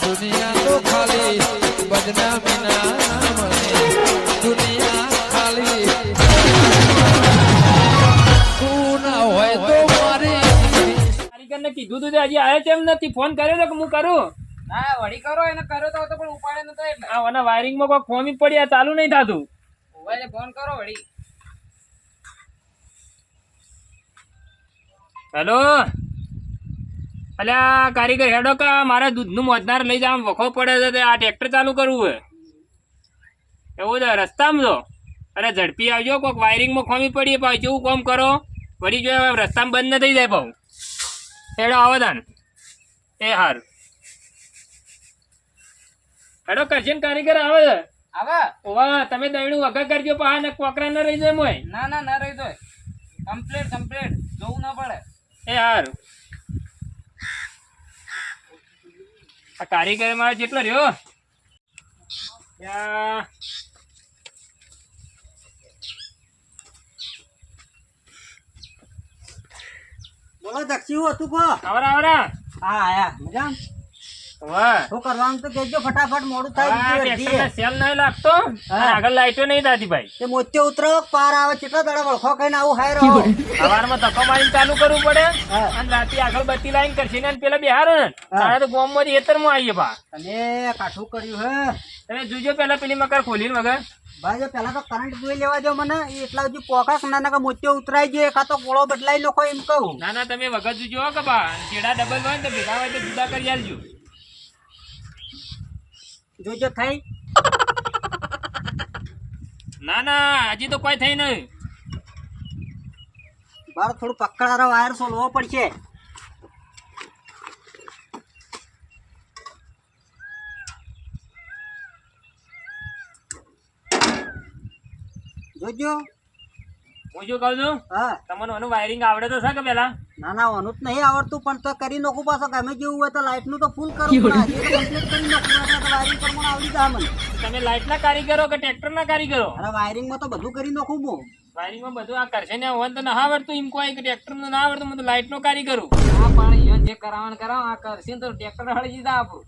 દુનિયા તો ખાલી બદનામી ના નામને દુનિયા ખાલી તું ના હોય તો મારી કારીગરને કીધું તું હજી આવ્યો કેમ નથી? ફોન કર્યો તો કે હું કરું? ના વળી કરો એને કર્યો તો પણ ઉપાડે નતો એટલે આ ઓના વાયરિંગમાં કોઈ ખોમી પડી, આ ચાલુ નહીં થતું. ઓવાલે ફોન કરો વળી. હેલો, અલ્યા કારીગર હેડો કે મારે દૂધનું મોજનાર લઈ જવા વખો પડે છે, આ ટ્રેક્ટર ચાલુ કરવું છે. એવું છે રસ્તામાં જો? અરે ઝડપી આવજો, કોઈક વાયરિંગમાં ખોમી પડી પાછું કેવું કામ કરો વળી જો રસ્તામાં બંધ ન થઈ જાય પાછું. હેડો આવો તાન. એ હાર હેડો કરશે ને કારીગર આવે છે. આવે ઓવા તમે દહીણું વગર કરજો પા ને કોકરા ન રહી જાય મોય. ના ના ના રહી જાય કમ્પ્લીટ જોવું ના પડે. એ હાર આ કારીગર મારે જેટલો રહ્યો બોલો દક્ષી હું હતું કો આવરા આવરા. હા આયા મજા વાહ શું કરવાનું તો કેજો ફટાફટ મોડું થાય આ બીજી ટ્રેક્ટરને વાર સેલ નહીં લાગતો અને આગળ લાઈટો નહીં થતી ભાઈ. તે મોતે ઉતરો પાર આવે કેટલા દાડા વળખો કઈને આવું હાય રહો સવારમાં ધક્કો મારીને ચાલુ કરવું પડે હા. અને રાતે આગળ બત્તી લાઈન કરશે ને પેલા બિહારો ને તારે તો ગોમમાંથી એતરમાં આવીએ પા. તમે કાઠું કર્યું હે તમે જોજો પેલા પેલી મકર ખોલીને વગર. ભાઈ જો પેલા તો કરંટ જોઈ લેવા જો મને એ એટલા સુધી પોકાક ના મોતે ઉતરાઈ ગયો એકા તો ગોળો બદલાઈ નાખો એમ કહું ના ના તમે વગર જોજો હો કે બા ચેડા ડબલ હોય ને તો ભેગા હોય તો જુદા કરી આલજો. જોજો થઈ ના ના હજી તો કોઈ થઈ નહીં. બાર થોડું પકડારો વાયર સોલવો પડશે જોજો હું શું કહું છું હા તમને એનું વાયરિંગ આવડે તો છે કે પેલા? ના ના ઓનું જ નહીં આવડતું પણ તો કરી નાખું પાછો ગમે જેવું હોય તો લાઈટ નું તો ફૂલ કરું પણ આજે તો કમ્પ્લીટ કરી નાખું એટલે વાયરિંગ કરવાનું આવડી જાય મને તમે લાઈટ ના કારીગરો કે ટ્રેક્ટર ના કારીગરો? અરે વાયરિંગ માં તો બધું કરી નાખું હું વાયરિંગમાં બધું આ કરશે ને હોય તો ના આવડતું એમ કોઈ કે ટ્રેક્ટર નું ના આવડતું હું તો લાઈટ નો કારીગરો. હા પણ ઈયોને જે કરાવવાનું કરાવ આ કરશે ને તો ટ્રેક્ટર હળી દીધા આપણું.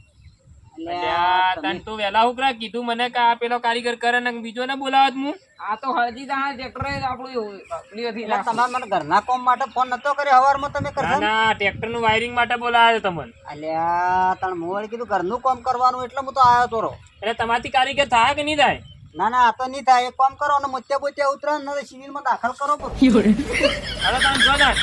અલ્યા તને તો વેલા હુકરા કીધું મને કે આ પેલો કારીગર કરે ને બીજો ને બોલાવત હું. આ તો હળી દીધા ટ્રેક્ટર આપણું પેલીથી એટલે તમારે મને ઘરના કામ માટે ફોન નતો કર્યો હવારમાં તમે ના કરશો ના ટ્રેક્ટર નું વાયરિંગ માટે બોલાવ્યો તમને. અલ્યા તને હું વળી કીધું ઘરનું કામ કરવાનું એટલે હું તો આવ્યો તો એટલે તમારથી કારીગર થાય કે નહીં થાય? ના ના આ તો નહીં થાય એક કામ કરો અને મોતે બોતે ઉતરો ને સિવિલ માં દાખલ કરો હવે તમે જો તાન.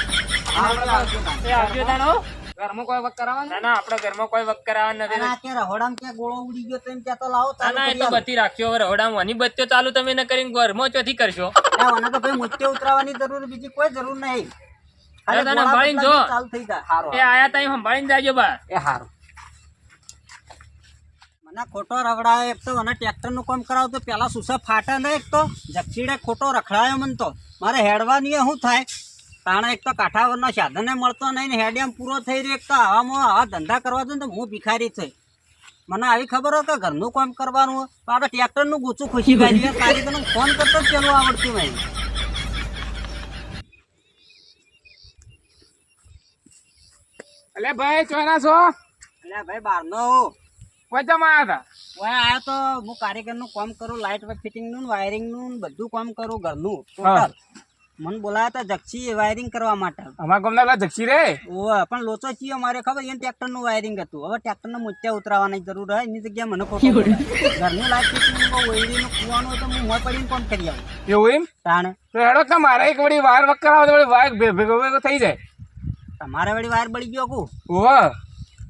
એ આવજો તાન હો. ઘરમાં કોઈ વખત કરાવવાનું ના ના આપણા ઘરમાં કોઈ વક કરાવવાનું નથી. આ કે રહોડામાં ક્યાં ગોળો ઉડી ગયો તેમ ત્યાં તો લાવો ના ના એ તો બધી રાખ્યો હવે રહોડામાં વાની બત્તીઓ ચાલુ તમે ન કરીને ઘરમાં ચોથી કરશો. મને તો ભાઈ મોતે ઉતરાવાની જરૂર બીજી કોઈ જરૂર નહીં અરે તને ગોળા સંભાળીને જો. બદલાવીને ચાલુ થઈ જાય હારો એ આયા તા સંભાળીને જાજો બા. એ હારું મને ખોટો રગડાયો એક તો મને ટ્રેક્ટર નું કામ કરાવ તો પેલા સુસા ફાટે ને એક તો જક્ષીડે ખોટો રખડાયો મને તો મારે હેડવાની શું થાય તાણે એક તો કાંઠાવરનો સાધને મળતો નહીં ને હેડિયામ પૂરો થઈ રહ્યો એક તો આવામાં આવા ધંધા કરવા દો ને તો હું ભિખારી થઈ મને આવી ખબર હોય કે ઘરનું કામ કરવાનું હોય તો આપણે ટ્રેક્ટરનું ગૂંચું ખુશી કરી કારીગરનો ફોન કરતો જ પેલું આવડતું નહીં એટલે ભાઈ ચોના છો એટલે ભાઈ બહારનો વચ્ચેમાં આવ્યા ઓય આયો તો હું કારીગરનું કામ કરું લાઇટ ફિટિંગનું વાયરિંગનું બધું કામ કરું ઘરનું ટોટલ મને બોલાયા હતા જક્ષી વાયરિંગ કરવા માટે અમારા ગામના જક્ષી રે ઓય પણ લોચો ચીયો મારે ખબર એને ટ્રેક્ટરનું વાયરિંગ હતું હવે ટ્રેક્ટરને મોત્યા ઉતરાવવાની જરૂર હોય એની જગ્યાએ મને ખોટું ઘરનું લાઇટ ફિટિંગ ઓઈરીનું કૂવાનું હોય તો હું મોય પડીને કામ કરી આવું એવું એમ તાણે તો હેડો કે મારે એક વળી વાર વક કરાવો તો વળી વાયર ભેગો ભેગો થઈ જાય. તમારે વળી વાયર બળી ગયો કુ ઓહ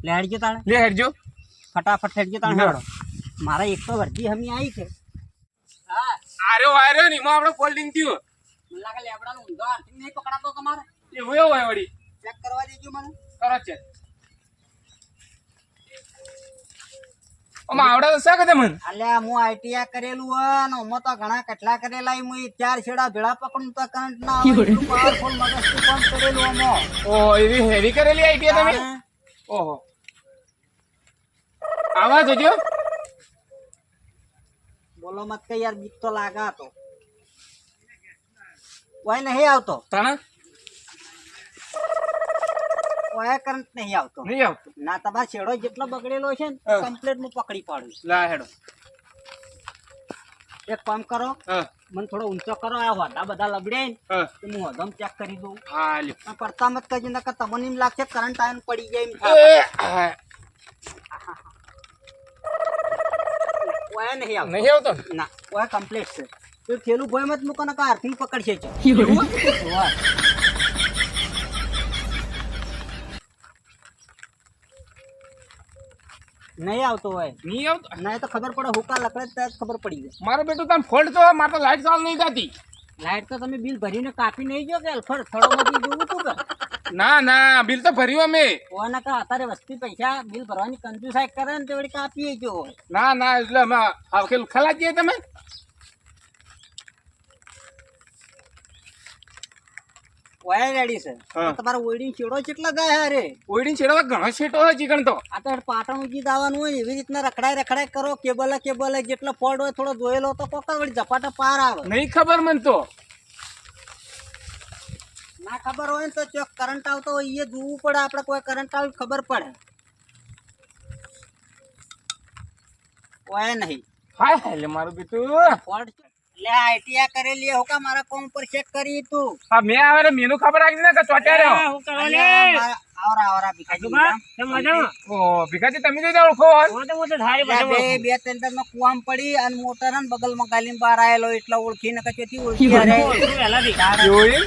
લે હેડજો તાણે લે હેડજો ફટાફટ હેડજો તાણે હેડો મારે એક તો વર્ધી હમી આવી છે હા આર્યો વાયર ને એમાં આપણે ફોલ્ડિંગ થયું મને લાગે લેબડાનો ઊંધો આર્થિંગ નહીં પકડાતો તમારે એવું એવું હોય વળી ચેક કરવા દેજો મને કરો છે ઓમાં આવડે તો છે કે તમને અલ્યા હું આઈટીઆઈ કરેલું હોય ને ઓમાં તો ઘણા કેટલા કરેલા હું 4 છેડા ભેળા પકડું તો કરંટ ના આવે એટલું પાવરફુલ મગજથી કામ કરેલું ઓમાં ઓહો એવી હેવી કરેલી આઈડિયા તમે ઓહો આવા જોજો બોલો મત કે યાર બીક તો લાગા તો ઓય નહીં આવતો તાણા ઓય કરંટ નહીં આવતો. નહીં આવતો. ના તમારો છેડો જેટલો બગડેલો છે ને હા. કમ્પ્લીટ હું પકડી પાડું. લા હેડો. એક કામ કરો, હા મને થોડો ઊંચો કરો, આ હોદા બધા લબડ્યા ને હા તો હું હોદમ ચેક કરી દઉં. હા લ્યો. આ પડતા મત કરજો નકર તમને એમ લાગશે કરંટ આવીને પડી જાય એમ. ઓય નહીં આવતો. નહીં આવતો ને? ના ઓય કમ્પ્લીટ છે. તો થેલું ભોય મત મૂકો નકર આર્થિંગ પકડશે છે. ઓય. નહીં આવતો હોય. નહીં આવતો. ના તો ખબર પડે હુકા લકડે ત્યારે જ ખબર પડી જાય. મારે બેટું તને ફોલ્ટ તો મારે તો લાઈટ ચાલુ નહીં થતી. લાઈટ તો તમે બિલ ભરીને કાપી નહીં જો કે અલફડ થળોમાંથી જોવું તું કે ના ના બિલ તો ભર્યું અમે. ઓના કા અત્યારે વસ્તી પૈસા બિલ ભરવાની કંજુસાઈ કરે ને તે વળી કાપીએ જો. ના ના એટલે અમે ખલાસ જઈએ તમે. ઓય રેડી છે. હા. તમારો ઓયડી છેડો કેટલા જાય અરે ઓઈડીને છેડવા ઘણો છેટો હોય ચીકણ તો. આ તો પાટણ ઉજી દાવાનું હોય ને એવી રીતના રખડાય કરો. કેબલ જેટલો ફોલ્ટ હોય થોડો જોયેલો તો કોક વળી ઝપાટા પાર આવે. નહીં ખબર મને તો. ના ખબર હોય ને તો ચોક કરંટ આવતો હોય એ જોવું પડે. આપણે કોઈ કરંટ આવે ખબર પડે. ઓય નહીં હાય હાય લે મારું બેટું. ફોલ્ટ એટલે આઈટીઆ કરેલી હોકા મારા કોમ પર ચેક કરી તું. હા મેં આવે રે મેનુ ખબર રાખી ને કે ચોટ્યા રહ્યો. હું કરવા લે આવરા ભીખાજી તમે મજામાં? ઓ ભીખાજી તમે જોઈ ઓળખો હોય. હું તો થાળી બે બનાવું. બે ત્રણ માં કુવામ પડી અને મોટર ને બગલમાં ગાલીમાં બહાર આયેલો એટલે ઓળખીને કચોથી ઓળખી અરે પહેલાથી એવું એમ?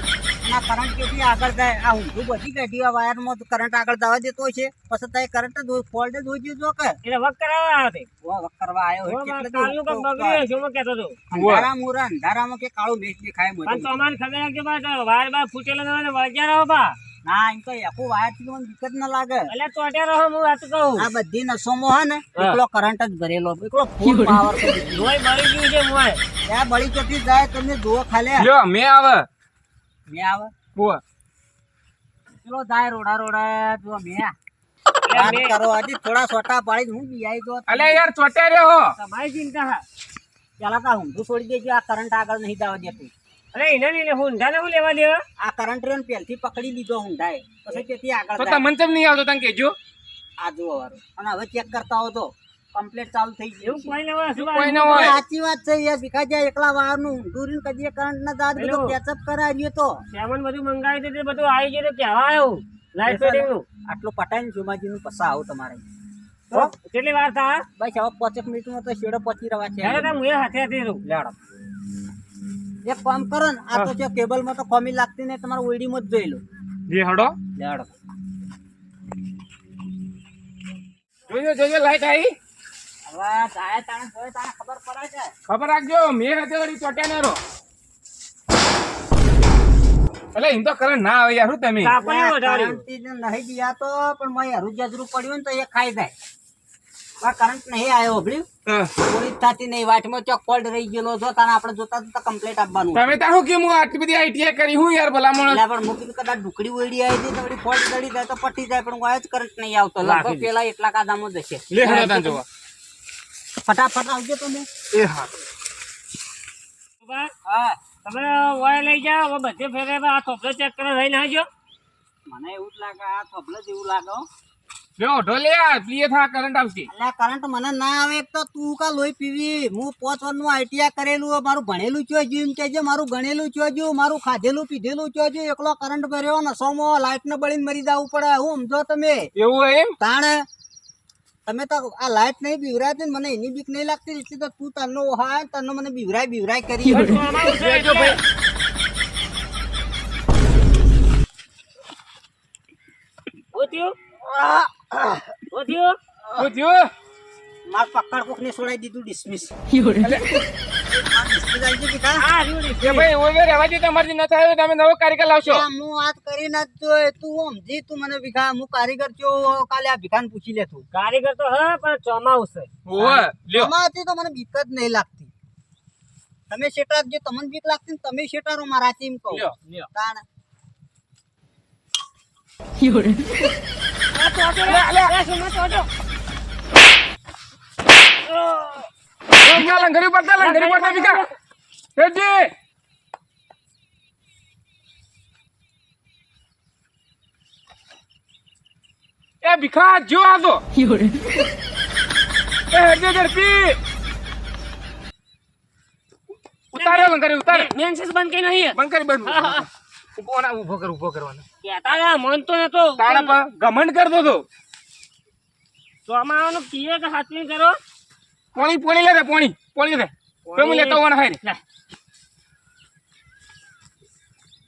ના કરંટ કેથી આગળ જાય. આ ઊંધું બધી કાઢી આ વાયરમાં કરંટ આગળ જવા દેતો છે પછી તારે કરંટ ફોલ્ટ જોઈ જો કે એટલે વક કરાવવા આવે કરવા આવ્યો હોય એટલે તો કાલનું કઈ બગડ્યું છે હું કહેતો હતો. અંધારા મુરા અંધારામાં કે કાળું મેચ દેખાય પણ મને. તો અમારે ખબર રાખજો બા વાયર બાર ફૂટેલો ન હોય ને વળગ્યા રહો બા. ના એમ તો આખું વાયર થી મને દિક્કત ના લાગે. એટલે ચોટ્યા રહો હું વાત કહું. આ બધી નસોમાં હે ને એકલો કરંટ જ ભરેલો એકલો ફૂલ પાવર છે. લોહી બળી ગયું છે મોય. ત્યાં બળી ચોટી જાય તમે જુઓ ખાલી લ્યો મેં આવે. મેં આવે ઓય. પેલો જાય રોડા જો મેં એટલે વાત મેં- કરો હજી થોડા સોટા પાડી હું બિયાઈ જો. અલ્યા યાર ચોટ્યા રહ્યો. તમારી ચિંતા હા. પેલા તો ઊંધું છોડી દેજો. આ કરંટ આગળ નહીં જવા દેતું. અરે એને નહીં હું ઊંધાને હું લેવા દેવા. આ કરંટ રેન પહેલથી પકડી લીધો ઊંધાએ પછી તેથી આગળ તો જાય. તમને કેમ નહીં આવતો તને કેજો. આ જુઓ વાળું. અને હવે ચેક કરતા હો તો કમ્પ્લીટ ચાલુ થઈ એવું ગયું કોઈ ન હોય શું કોઈ ન વાત? હોય. સાચી વાત છે યાર. ભીખાજી એકલા વાળનું ઊંધું રીને કદી કરંટ ના દાદ બધો હેલો. કેચઅપ કરાવ્યો તો સામાન બધું મંગાવી દીધું બધું આવી ગયું તો કહેવા આવ્યું લાઈટ ફિટિંગ નું. આટલું પટાઈને જોમાજી નું પસા આવું તમારે. તો કેટલી વાર થા? બસ હવે 5 મિનિટમાં તો શેડો પચી રવા છે. ત્યારે તો હું એ હાથે હાથે રહું. લેવડો એક કામ કરો ને આ તો છે કેબલમાં તો ખોમી લાગતી ને તમારે ઓઈડીમાં જ જોઈ લો. જી હડો. લેવડો જોજો લાઈટ આવી. હવે જાય તાણે જોઈ તાણે ખબર પડે છે. ખબર રાખજો મેં hatte વળી ચોટ્યા ને રહો. એટલે એમ તો કરંટ ના આવે યાર હું તમે. કાપડ નહીં વધાર્યું. કરંટથી જ નહીં ગયા તો પણ મેં હરું જજરું પડ્યું ને તો એ ખાઈ જાય. આ કરંટ નહીં આવ્યો ભલ્યું હા. થોડી જ થતી નહીં વાટમાં ચોક ફોલ્ટ રહી ગયેલો જો તાને આપણે જોતા તો કમ્પ્લીટ આપવાનું. તમે તાર શું કેમ હું આટલી બધી આઈટીઆઈ કરી હું યાર ભલામણ. એટલે પણ મૂકીને કદાચ ઢુકડી ઓયડી આવી હતી તો વળી ફોલ્ટ ચડી જાય તો પટી જાય પણ કોઈ જ કરંટ નહીં આવતો. લગભગ પેલા એટલા કાદામાં જ હશે. લે હડો તાન જોવા. ફટાફટ આવજો તમે. એ હા. બા, હા તમે વાય લઈ જાઓ હવે બધે ફેરે આ થોભલો ચેક કરો રહીને આવજો. મને એવું જ લાગે આ થોભલો જ એવું લાગે હો. લ્યો ઢોલે યાર પ્લીએ થા કરંટ આવશે. એટલે કરંટ મને ના આવે એક તો તું કા લોહી પીવી. હું 5 વર્ષનું આઈટીઆઈ કરેલું હે. મારું ભણેલું ચોજ્યું એમ કહેજે. મારું ગણેલું ચોજ્યું મારું ખાધેલું પીધેલું ચોજ્યું. એકલો કરંટ ભર્યો નસોમાં લાઈટ ને બળીને મરી જવું પડે. હું સમજો તમે એવું હોય એમ. તાણે તમે તો આ લાઈટ નહીં બીવરાતી ને મને એની બીક નહીં લાગતી એટલે તો તું તન્નો હા તન્નો મને બીવરાય કરી. પણ અમારું છે લેજો એટલે. ભાઈ. શું થયું? શું થયું? શું થયું? માર પકડ કોક ને છોડાઈ દીધું ડિસમિસ. ડિસમિસ આવી ગયું બેટા. આ રહ્યું ને. કે ભાઈ ઓવે રહેવા દે તમારથી ન થાય તો તમે નવો કારીગર લાવશો. આ હું વાત કરી ના જોઈ તું સમજી તું મને ભીખા હું કારીગર છું કાલે આ ભીખાને પૂછી લે તું. કારીગર તો હા પણ ચોમાવું છે. ઓવે લ્યો. આમાંથી તો મને બીક જ નહીં લાગતી. તમે શેટાર જો તમને બીક લાગતી ને તમે શેટારો મારાથી એમ કહું. લ્યો. લ્યો. તાણ આ ચોટો લે, એ સુમા ચોટો. લંગરી પડતા ભીખા. હેજી. એ ભીખા જો આ તો એ હેડજો ઝડપી ઉતારે બંધ કરી ઉતારે મેન સ્વિચ બંધ કરી નહીં બંધ કરી બંધ ઉભો કરવાનો કહેતા હતા માનતો નતો તારા પર ઘમંડ કરતો તો ચોમાવાનું કીએ કે હાથવી કરો પોણી લે રે પોણી લે પેલું લેતા હોવાના હાય રે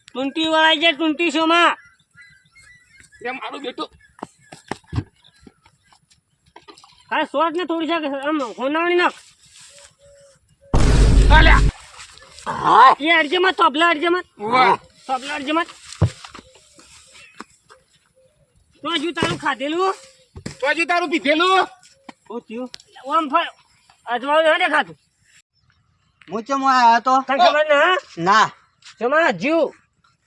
ટુંટી વાળાઈ જાય ટુંટી શોમાં એ મારું બેટું હા શોર્ટ ને થોડી શાક આમ હોનાવણી નાખ આલ્યા એ અડજે મત તબલા અડજે મત વાહ તબલા અડજે મત તો હજુ તારું ખાધેલું તો હજી તારું પીધેલું શું થયું ઓમ ફાય અજવાળું હે ખાતું હું ચમ આવ્યો તો તને ખબર ને હા ના જમા જીવ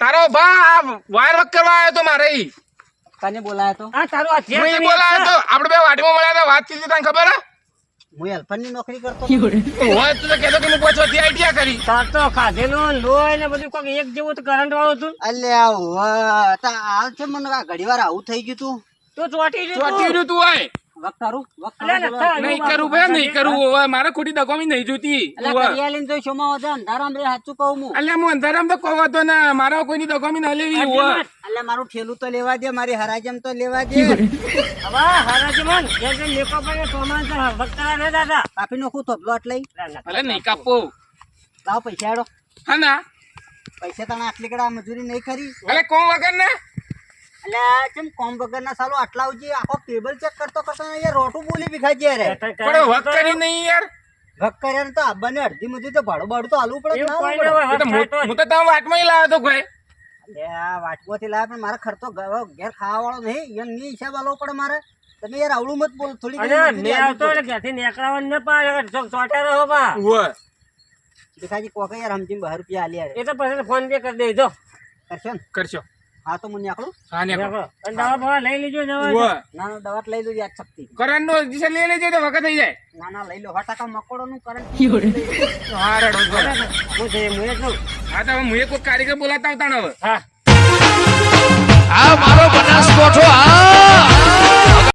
તારો ભા આ વાયર વર્ક કરવા આવ્યો તો મારે ઈ. કને બોલાયો તો આ તારું હું ઈ હથિયાર બોલાયો તો આપણે બે વાડીમાં મળ્યા હતા વાત કરી તને ખબર હે હું હેલ્પરની નોકરી કરતો હોય તું તો કહેતો કે હું પાછો આઈડિયા કરી તાર તો ખાધેલું લોહી ને બધું કોક એક જેવું તો કરંટ વાળું હતું અલ્યા હોવે તા હાલ છે મને આ ઘડીવાર આવું થઈ ગયું તું તું ચોટી ચોટી ગયું રહ્યું તું હોય વખતારું અલ્યા નથા. નહીં કરવું ભાઈ નહીં કરવું હવે મારે ખોટી દગોમી નહીં જોતી અલ્યા કરિયાલીને તો શોમાં વધે અંધારામ રે સાચું કહું હું અલ્યા હું અંધારામ તો કહો તો ને મારા કોઈની દગોમી ના લેવી હોય અલ્યા મારું ઠેલું તો લેવા દે મારી હરાજમ તો લેવા દે હવે હરાજમાન જે જે લેકો પડે સોમાન તો ભક્તરા રે દાદા કાપી નાખું તો બ્લોટ લઈ અલે નહીં કાપો લાવ પૈસા હેડો હા ના પૈસા તને આટલી કડા મજૂરી નહીં કરી અલે કોમ વગર ને અલ્યા કેમ કોમ વગર ના સાલો આટલા ઉજી આખો કેબલ ચેક કરતો યાર રોટું બોલી ભીખાજી રે પણ વક કરી નહીં યાર ભગ કર્યા ને તો આબાને અડધી મજૂરી તો ભાડું ભાડું તો હાલવું પડે કે ના એવું હાલવું કોઈ પડે? નહીં હું તો તમે વાટમાં લાવ્યો તો કોઈ અલ્યા વાટકોથી લાવ્યા પણ મારે ખર્ચો ઘેર ખાવા વાળો નહીં એમ ની હિસાબ આલવો પડે મારે તમે યાર આવડું મત બોલો થોડી અને ઘણી મેં મજૂરી આવતો આલવી એટલે ઘેરથી નીકળવાનું ન પાડે ચોટે રહો બા હોય પડે. ભીખાજી કોકે યાર સમજીને 12 રૂપિયા આલ્યા રે એ તો પછી ફોન પે કરી દેજો કરશો ને કરશો હા તો હું નીકળું હા ને અને દવા બવા લઈ લેજો નવા હોય ના ના દવા લઈ લો યાદ શક્તિ કરંટ નો દિશા લઈ લેજો તો વખત થઈ જાય ના ના લઈ લો 100% મકોડો નું કરંટ હા રેડો બરાબર. હું છે હું એ છું હા તો હવે હું એક કારીગર બોલાતા આવતા ને હવે હા આ મારો બનાસકોઠો આ